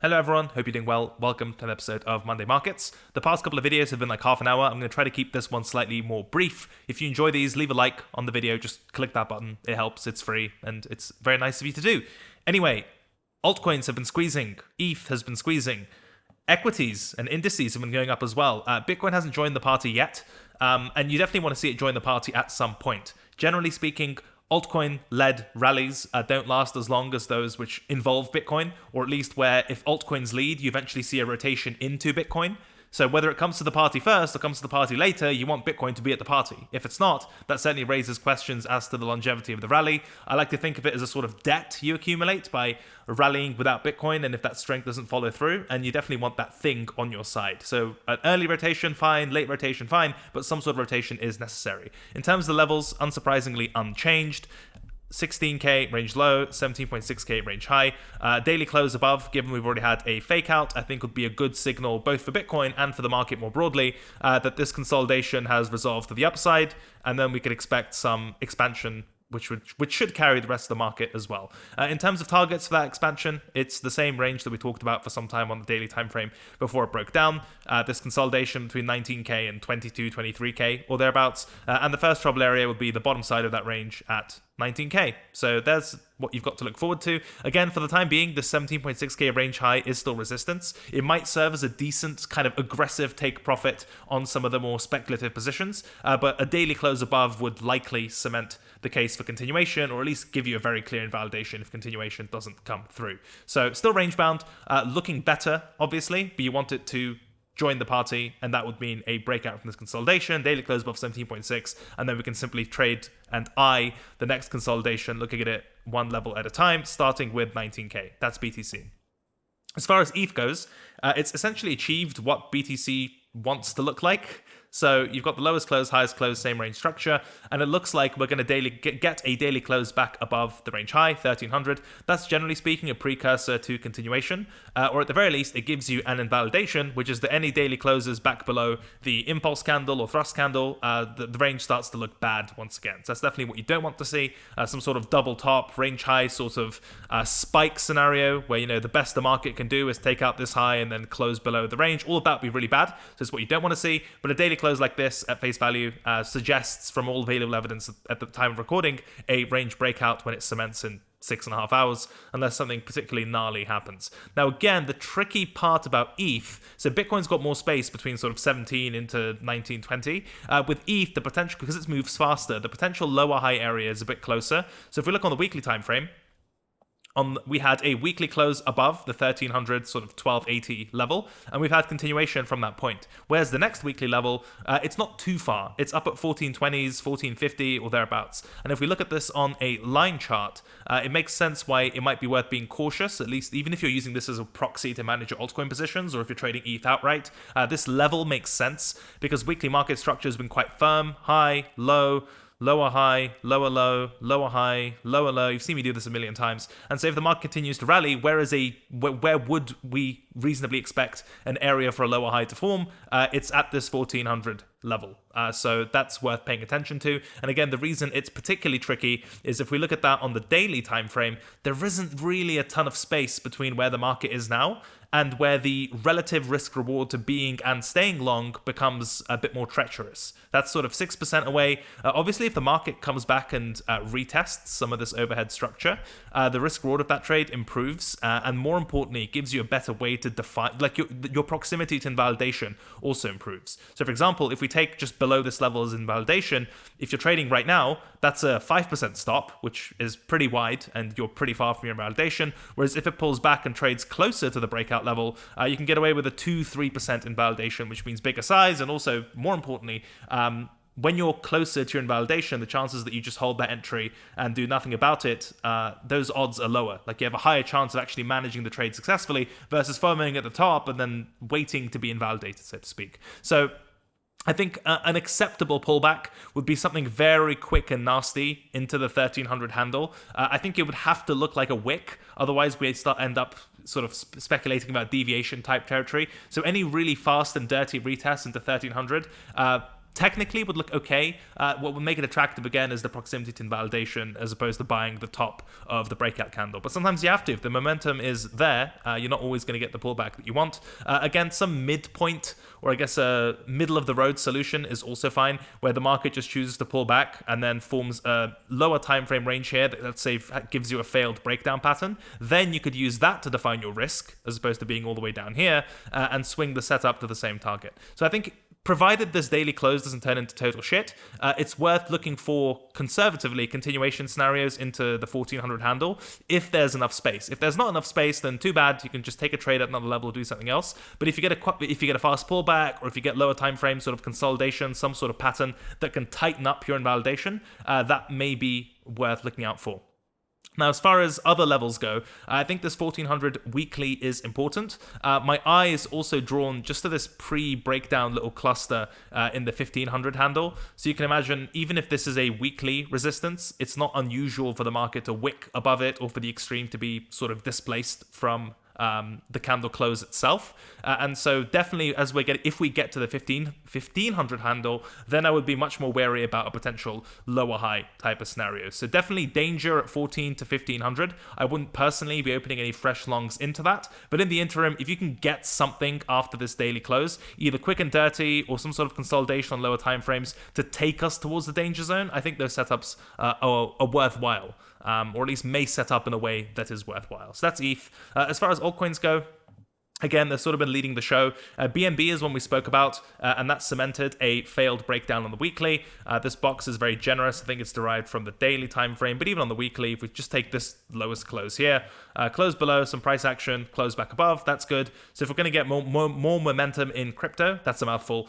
Hello everyone, hope you're doing well. Welcome to an episode of Monday Markets. The past couple of videos have been like half an hour. I'm going to try to keep this one slightly more brief. If you enjoy these, leave a like on the video. Just click that button. It helps, it's free, and it's very nice of you to do. Anyway, altcoins have been squeezing. ETH has been squeezing. Equities and indices have been going up as well. Bitcoin hasn't joined the party yet, and you definitely want to see it join the party at some point. Generally speaking, altcoin-led rallies don't last as long as those which involve Bitcoin, or at least where if altcoins lead, you eventually see a rotation into Bitcoin. So whether it comes to the party first or comes to the party later, you want Bitcoin to be at the party. If it's not, that certainly raises questions as to the longevity of the rally. I like to think of it as a sort of debt you accumulate by rallying without Bitcoin, and if that strength doesn't follow through, and you definitely want that thing on your side. So an early rotation, fine, late rotation, fine, but some sort of rotation is necessary. In terms of the levels, unsurprisingly unchanged. 16k range low, 17.6k range high. Daily close above, given we've already had a fake out, I think would be a good signal both for Bitcoin and for the market more broadly that this consolidation has resolved to the upside, and then we could expect some expansion which should carry the rest of the market as well. In terms of targets for that expansion, it's the same range that we talked about for some time on the daily time frame before it broke down. This consolidation between 19k and 22, 23k or thereabouts. And the first trouble area would be the bottom side of that range at 19k. So there's what you've got to look forward to. Again, for the time being, the 17.6k range high is still resistance. It might serve as a decent kind of aggressive take profit on some of the more speculative positions, but a daily close above would likely cement the case for continuation, or at least give you a very clear invalidation if continuation doesn't come through. So still range bound, looking better, obviously, but you want it to join the party, and that would mean a breakout from this consolidation, daily close above 17.6, and then we can simply trade and eye the next consolidation, looking at it one level at a time, starting with 19k. That's BTC. As far as ETH goes, it's essentially achieved what BTC wants to look like. So you've got the lowest close, highest close, same range structure, and it looks like we're going to get a daily close back above the range high, 1300. That's generally speaking a precursor to continuation, or at the very least, it gives you an invalidation, which is that any daily closes back below the impulse candle or thrust candle, the range starts to look bad once again. So that's definitely what you don't want to see. Some sort of double top, range high sort of spike scenario where, you know, the best the market can do is take out this high and then close below the range. All of that would be really bad. So it's what you don't want to see, but a daily close like this at face value suggests, from all available evidence at the time of recording, a range breakout when it cements in 6.5 hours, unless something particularly gnarly happens. Now again, the tricky part about ETH, so Bitcoin's got more space between sort of 17 into 19, 20. With ETH, the potential, because it moves faster, the potential lower high area is a bit closer. So if we look on the weekly time frame, we had a weekly close above the 1300 sort of 1280 level, and we've had continuation from that point. Whereas the next weekly level, it's not too far. It's up at 1420s, 1450 or thereabouts. And if we look at this on a line chart, it makes sense why it might be worth being cautious, at least even if you're using this as a proxy to manage your altcoin positions, or if you're trading ETH outright. This level makes sense because weekly market structure has been quite firm, high, low, lower high, lower low, lower high, lower low. You've seen me do this a million times. And so if the market continues to rally, where would we reasonably expect an area for a lower high to form? It's at this 1400 level. So that's worth paying attention to. And again, the reason it's particularly tricky is if we look at that on the daily time frame, there isn't really a ton of space between where the market is now and where the relative risk reward to being and staying long becomes a bit more treacherous. That's sort of 6% away. Obviously, if the market comes back and retests some of this overhead structure, the risk reward of that trade improves, and more importantly, it gives you a better way to define, like your proximity to invalidation also improves. So for example, if we take just below this level as invalidation, if you're trading right now, that's a 5% stop, which is pretty wide, and you're pretty far from your invalidation. Whereas if it pulls back and trades closer to the breakout level, you can get away with a 2-3% invalidation, which means bigger size, and also, more importantly, when you're closer to your invalidation, the chances that you just hold that entry and do nothing about it, those odds are lower. Like, you have a higher chance of actually managing the trade successfully versus FOMOing at the top and then waiting to be invalidated, so to speak. So I think an acceptable pullback would be something very quick and nasty into the 1300 handle. I think it would have to look like a wick, otherwise we end up sort of speculating about deviation type territory. So any really fast and dirty retest into 1300, technically would look okay. What would make it attractive again is the proximity to invalidation as opposed to buying the top of the breakout candle. But sometimes you have to. If the momentum is there, you're not always going to get the pullback that you want. Again, some midpoint, or I guess a middle of the road solution is also fine, where the market just chooses to pull back and then forms a lower time frame range here that, let's say, gives you a failed breakdown pattern. Then you could use that to define your risk as opposed to being all the way down here and swing the setup to the same target. So I think provided this daily close doesn't turn into total shit, it's worth looking for, conservatively, continuation scenarios into the 1400 handle if there's enough space. If there's not enough space, then too bad. You can just take a trade at another level or do something else. But if you get a fast pullback, or if you get lower time frame sort of consolidation, some sort of pattern that can tighten up your invalidation, that may be worth looking out for. Now, as far as other levels go, I think this 1400 weekly is important. My eye is also drawn just to this pre-breakdown little cluster in the 1500 handle. So you can imagine, even if this is a weekly resistance, it's not unusual for the market to wick above it or for the extreme to be sort of displaced from the candle close itself. And so definitely if we get to the 1500 handle, then I would be much more wary about a potential lower high type of scenario. So definitely danger at 14 to 1500. I wouldn't personally be opening any fresh longs into that. But in the interim, if you can get something after this daily close, either quick and dirty or some sort of consolidation on lower time frames to take us towards the danger zone, I think those setups are worthwhile. Or at least may set up in a way that is worthwhile. So that's ETH. As far as altcoins go, again, they've sort of been leading the show. BNB is one we spoke about, and that cemented a failed breakdown on the weekly. This box is very generous. I think it's derived from the daily time frame, but even on the weekly, if we just take this lowest close here, close below, some price action, close back above, that's good. So if we're going to get more momentum in crypto, that's a mouthful.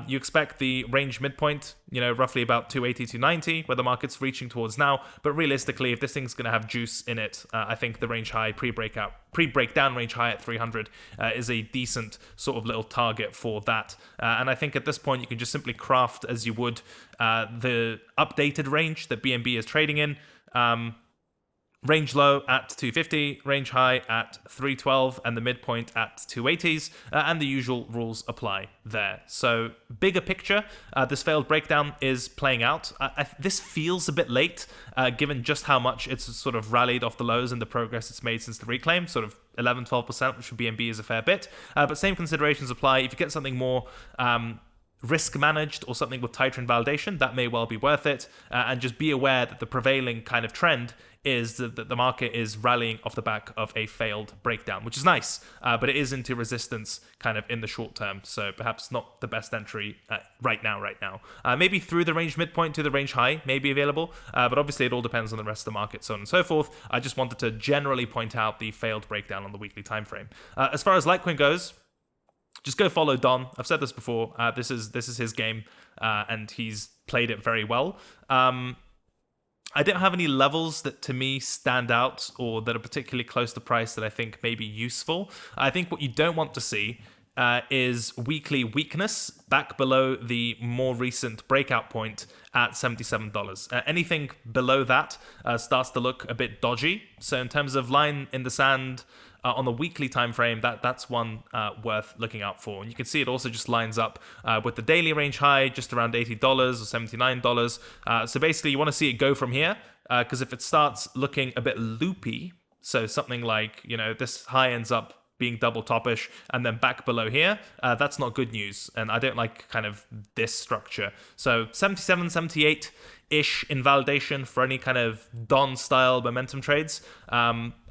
You expect the range midpoint, roughly about 280, 290, where the market's reaching towards now. But realistically, if this thing's going to have juice in it, I think the range high, pre-breakdown range high at 300 is a decent sort of little target for that. And I think at this point, you can just simply craft as you would the updated range that BNB is trading in. Range low at 250, range high at 312, and the midpoint at 280s, and the usual rules apply there. So, bigger picture, this failed breakdown is playing out. This feels a bit late, given just how much it's sort of rallied off the lows and the progress it's made since the reclaim, sort of 11-12%, which for BNB is a fair bit. But same considerations apply. If you get something more risk managed or something with tighter invalidation, that may well be worth it. And just be aware that the prevailing kind of trend is that the market is rallying off the back of a failed breakdown, which is nice, but it is into resistance kind of in the short term. So perhaps not the best entry right now. Maybe through the range midpoint to the range high may be available, but obviously it all depends on the rest of the market, so on and so forth. I just wanted to generally point out the failed breakdown on the weekly time frame. As far as Litecoin goes, just go follow Don. I've said this before. This is his game, and he's played it very well. I don't have any levels that to me stand out or that are particularly close to price that I think may be useful. I think what you don't want to see is weekly weakness back below the more recent breakout point at $77. Anything below that starts to look a bit dodgy. So in terms of line in the sand, on the weekly time frame, that's one worth looking out for. And you can see it also just lines up with the daily range high, just around $80 or $79. So basically, you want to see it go from here, because if it starts looking a bit loopy, so something like, this high ends up being double topish and then back below here, that's not good news. And I don't like kind of this structure. So 77, 78-ish invalidation for any kind of Don style momentum trades.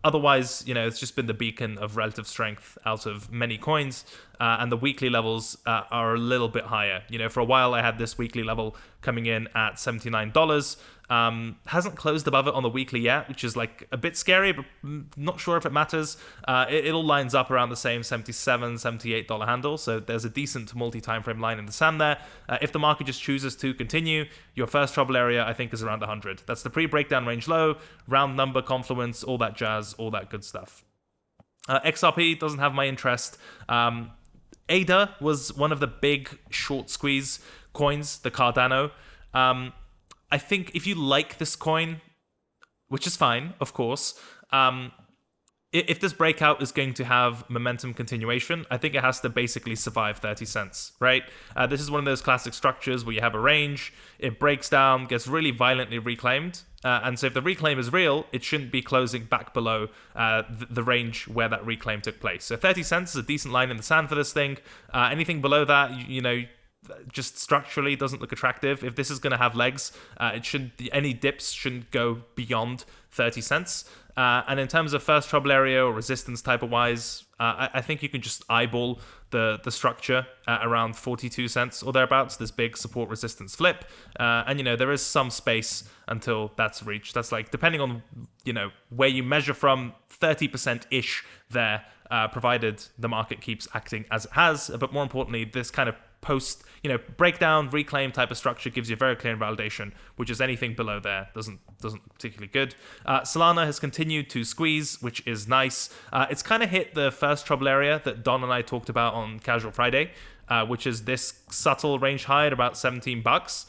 Otherwise, it's just been the beacon of relative strength out of many coins, and the weekly levels are a little bit higher. For a while, I had this weekly level coming in at $79. Hasn't closed above it on the weekly yet, which is like a bit scary, but not sure if it matters. It all lines up around the same $77, $78 handle, so there's a decent multi-time frame line in the sand there. If the market just chooses to continue, your first trouble area, I think, is around 100. That's the pre-breakdown range low, round number confluence, all that jazz, all that good stuff. XRP doesn't have my interest. ADA was one of the big short squeeze coins, the Cardano. I think if you like this coin, which is fine, of course, if this breakout is going to have momentum continuation, I think it has to basically survive 30 cents, right? This is one of those classic structures where you have a range, it breaks down, gets really violently reclaimed. And so if the reclaim is real, it shouldn't be closing back below the range where that reclaim took place. So 30 cents is a decent line in the sand for this thing. Anything below that, you know, just structurally doesn't look attractive. If this is going to have legs, any dips shouldn't go beyond 30 cents. And in terms of first trouble area or resistance type of wise, I think you can just eyeball the structure at around 42 cents or thereabouts, this big support resistance flip. And, you know, there is some space until that's reached. That's like, depending on, you know, where you measure from, 30%-ish there, provided the market keeps acting as it has. But more importantly, this kind of post, you know, breakdown, reclaim type of structure gives you very clear validation, which is anything below there doesn't look particularly good. Solana has continued to squeeze, which is nice. It's kind of hit the first trouble area that Don and I talked about on Casual Friday, which is this subtle range high at about $17.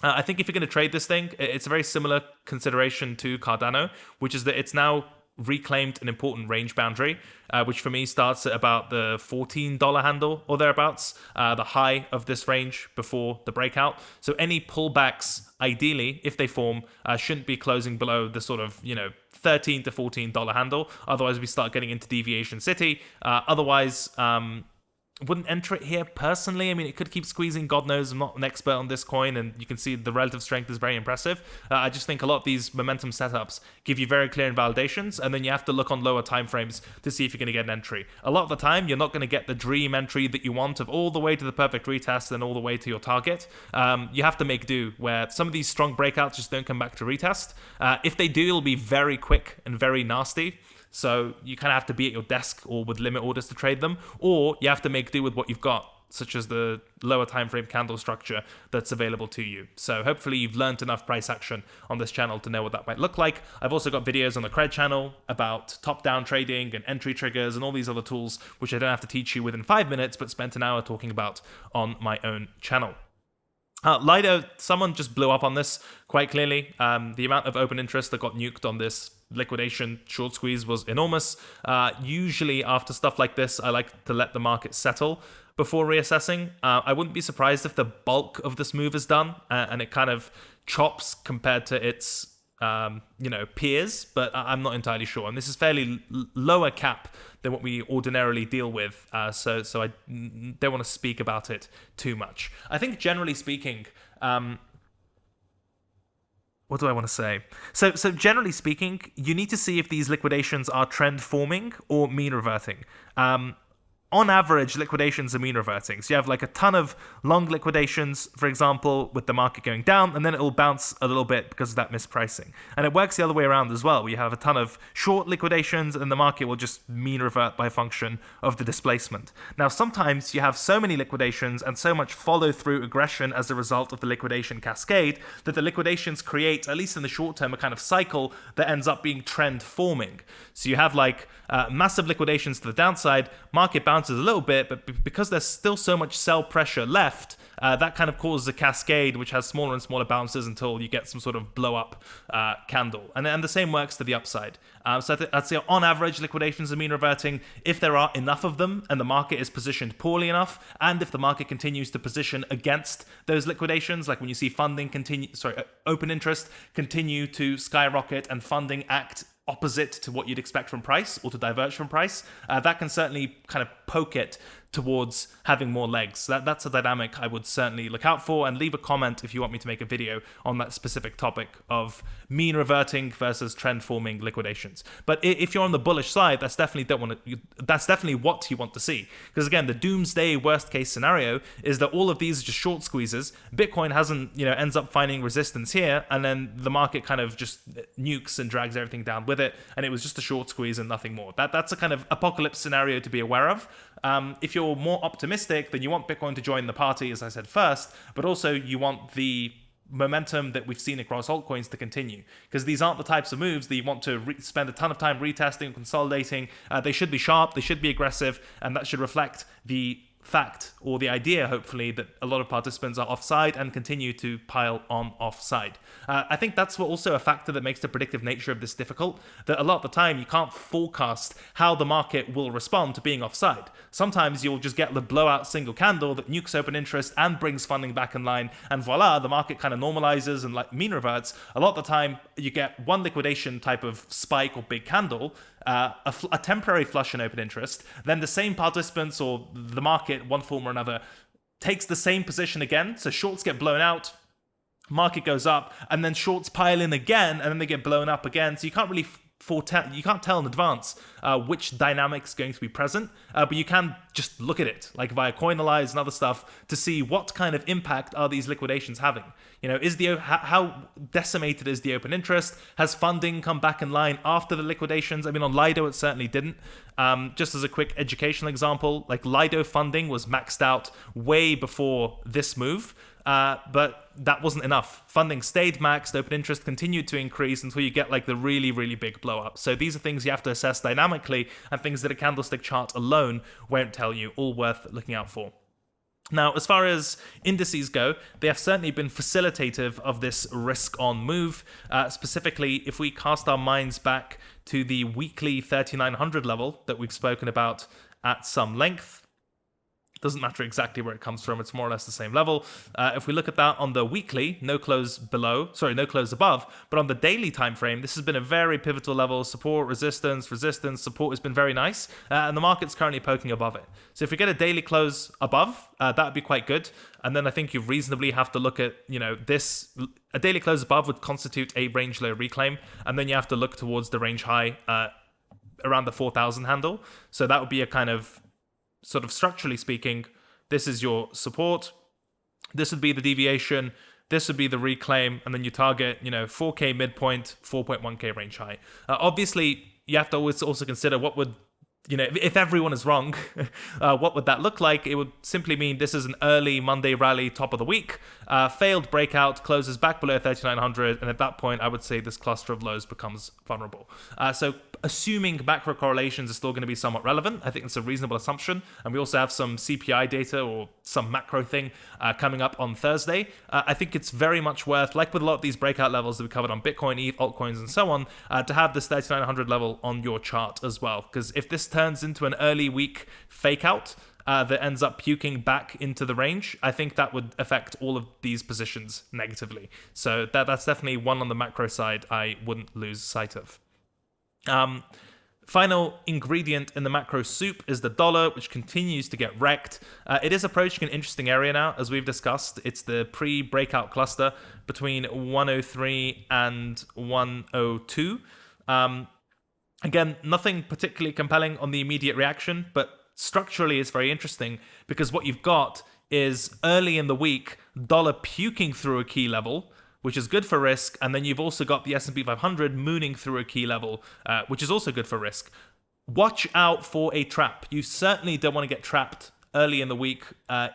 I think if you're going to trade this thing, it's a very similar consideration to Cardano, which is that it's now reclaimed an important range boundary, which for me starts at about the $14 handle or thereabouts, the high of this range before the breakout. So any pullbacks, ideally, if they form, shouldn't be closing below the sort of, you know, $13 to $14 handle. Otherwise, we start getting into deviation city. Otherwise, wouldn't enter it here personally. I mean, it could keep squeezing. God knows, I'm not an expert on this coin, and you can see the relative strength is very impressive. I just think a lot of these momentum setups give you very clear invalidations, and then you have to look on lower time frames to see if you're going to get an entry. A lot of the time, you're not going to get the dream entry that you want of all the way to the perfect retest and all the way to your target. You have to make do, where some of these strong breakouts just don't come back to retest. If they do, it'll be very quick and very nasty. So you kind of have to be at your desk or with limit orders to trade them, or you have to make do with what you've got, such as the lower time frame candle structure that's available to you. So hopefully you've learned enough price action on this channel to know what that might look like. I've also got videos on the Cred channel about top-down trading and entry triggers and all these other tools, which I don't have to teach you within 5 minutes, but spent an hour talking about on my own channel. Lido, someone just blew up on this quite clearly. The amount of open interest that got nuked on this liquidation short squeeze was enormous. Usually after stuff like this, I like to let the market settle before reassessing. I wouldn't be surprised if the bulk of this move is done and it kind of chops compared to its peers, but I'm not entirely sure. And this is fairly lower cap than what we ordinarily deal with, so I don't want to speak about it too much. I think generally speaking, what do I want to say? So generally speaking, you need to see if these liquidations are trend forming or mean reverting. On average, liquidations are mean reverting. So you have like a ton of long liquidations, for example, with the market going down, and then it will bounce a little bit because of that mispricing. And it works the other way around as well. We have a ton of short liquidations, and the market will just mean revert by function of the displacement. Now, sometimes you have so many liquidations and so much follow-through aggression as a result of the liquidation cascade that the liquidations create, at least in the short term, a kind of cycle that ends up being trend forming. So you have like massive liquidations to the downside, market bounces a little bit, but because there's still so much sell pressure left, that kind of causes a cascade which has smaller and smaller bounces until you get some sort of blow up candle. And the same works to the upside. So I'd say on average, liquidations are mean reverting if there are enough of them and the market is positioned poorly enough, and if the market continues to position against those liquidations, like when you see open interest continue to skyrocket and funding act opposite to what you'd expect from price or to diverge from price, that can certainly kind of poke it towards having more legs. That's a dynamic I would certainly look out for, and leave a comment if you want me to make a video on that specific topic of mean reverting versus trend forming liquidations. But if you're on the bullish side, that's definitely what you want to see, because again, the doomsday worst case scenario is that all of these are just short squeezes. Bitcoin ends up finding resistance here, and then the market kind of just nukes and drags everything down with it, and it was just a short squeeze and nothing more. That's a kind of apocalypse scenario to be aware of. If you're more optimistic, then you want Bitcoin to join the party, as I said first, but also you want the momentum that we've seen across altcoins to continue, because these aren't the types of moves that you want to spend a ton of time retesting, consolidating. They should be sharp, they should be aggressive, and that should reflect the fact, or the idea, hopefully, that a lot of participants are offside and continue to pile on offside. I think that's also a factor that makes the predictive nature of this difficult, that a lot of the time you can't forecast how the market will respond to being offside. Sometimes you'll just get the blowout single candle that nukes open interest and brings funding back in line, and voila, the market kind of normalizes and like mean reverts. A lot of the time you get one liquidation type of spike or big candle, a temporary flush in open interest, then the same participants or the market, one form or another, takes the same position again. So shorts get blown out, market goes up, and then shorts pile in again, and then they get blown up again. So you can't really you can't tell in advance which dynamic is going to be present, but you can just look at it, like via CoinAlyze and other stuff, to see what kind of impact are these liquidations having. You know, how decimated is the open interest? Has funding come back in line after the liquidations? I mean, on Lido, it certainly didn't. Just as a quick educational example, like Lido funding was maxed out way before this move. But that wasn't enough. Funding stayed maxed, open interest continued to increase until you get like the really, really big blow up. So these are things you have to assess dynamically, and things that a candlestick chart alone won't tell you, all worth looking out for. Now, as far as indices go, they have certainly been facilitative of this risk-on move. Specifically, if we cast our minds back to the weekly 3900 level that we've spoken about at some length, doesn't matter exactly where it comes from, it's more or less the same level. If we look at that on the weekly, no close above, but on the daily time frame, this has been a very pivotal level. Support, resistance, support has been very nice, and the market's currently poking above it. So if we get a daily close above, that would be quite good. And then I think you reasonably have to look at, a daily close above would constitute a range low reclaim, and then you have to look towards the range high around the 4,000 handle. So that would be a kind of, sort of structurally speaking, this is your support, this would be the deviation, this would be the reclaim, and then you target, 4K midpoint, 4.1K range high. Obviously, you have to always also consider what would, if everyone is wrong, what would that look like? It would simply mean this is an early Monday rally, top of the week, failed breakout, closes back below 3,900, and at that point, I would say this cluster of lows becomes vulnerable. So assuming macro correlations are still going to be somewhat relevant, I think it's a reasonable assumption. And we also have some CPI data or some macro thing coming up on Thursday. I think it's very much worth, like with a lot of these breakout levels that we covered on Bitcoin, ETH, altcoins, and so on, to have this 3,900 level on your chart as well. Because if this turns into an early week fake out that ends up puking back into the range, I think that would affect all of these positions negatively. So that's definitely one on the macro side I wouldn't lose sight of. Final ingredient in the macro soup is the dollar, which continues to get wrecked. It is approaching an interesting area now, as we've discussed. It's the pre-breakout cluster between 103 and 102. Again, nothing particularly compelling on the immediate reaction, but structurally it's very interesting because what you've got is early in the week, dollar puking through a key level, which is good for risk, and then you've also got the S&P 500 mooning through a key level, which is also good for risk. Watch out for a trap. You certainly don't want to get trapped early in the week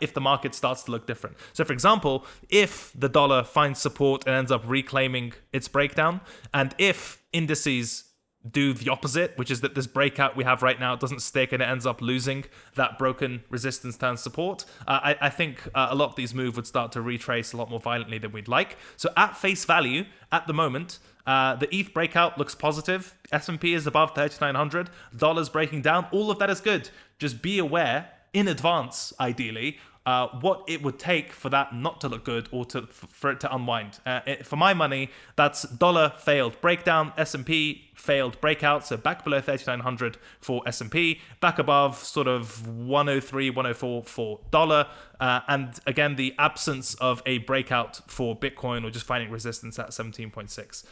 if the market starts to look different. So for example, if the dollar finds support and ends up reclaiming its breakdown, and if indices do the opposite, which is that this breakout we have right now doesn't stick and it ends up losing that broken resistance turn support, I think a lot of these moves would start to retrace a lot more violently than we'd like. So at face value, at the moment, the ETH breakout looks positive. S&P is above 3,900. Dollar's breaking down. All of that is good. Just be aware in advance, ideally, what it would take for that not to look good or for it to unwind. For my money, that's dollar failed breakdown, S&P failed breakout, so back below 3,900 for S&P, back above sort of 103, 104 for dollar, and again, the absence of a breakout for Bitcoin or just finding resistance at 17.6.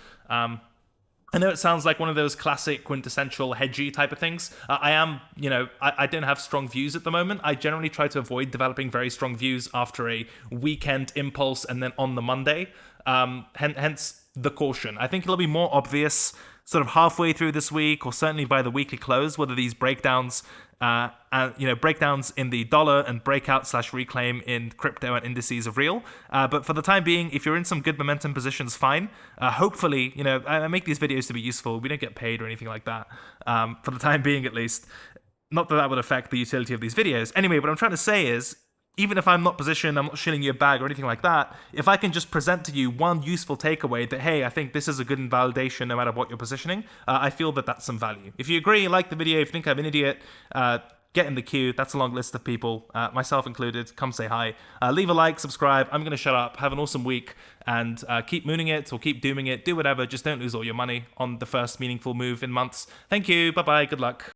I know it sounds like one of those classic quintessential hedgy type of things. I don't have strong views at the moment. I generally try to avoid developing very strong views after a weekend impulse and then on the Monday. Hence the caution. I think it'll be more obvious sort of halfway through this week or certainly by the weekly close whether these breakdowns breakdowns in the dollar and breakout / reclaim in crypto and indices are real. But for the time being, if you're in some good momentum positions, fine. Hopefully, I make these videos to be useful. We don't get paid or anything like that. For the time being, at least. Not that that would affect the utility of these videos. Anyway, what I'm trying to say is, even if I'm not positioned, I'm not shilling you a bag or anything like that, if I can just present to you one useful takeaway that, hey, I think this is a good invalidation no matter what you're positioning, I feel that that's some value. If you agree, like the video, if you think I'm an idiot, get in the queue. That's a long list of people, myself included. Come say hi. Leave a like, subscribe. I'm going to shut up. Have an awesome week, and keep mooning it or keep dooming it. Do whatever. Just don't lose all your money on the first meaningful move in months. Thank you. Bye-bye. Good luck.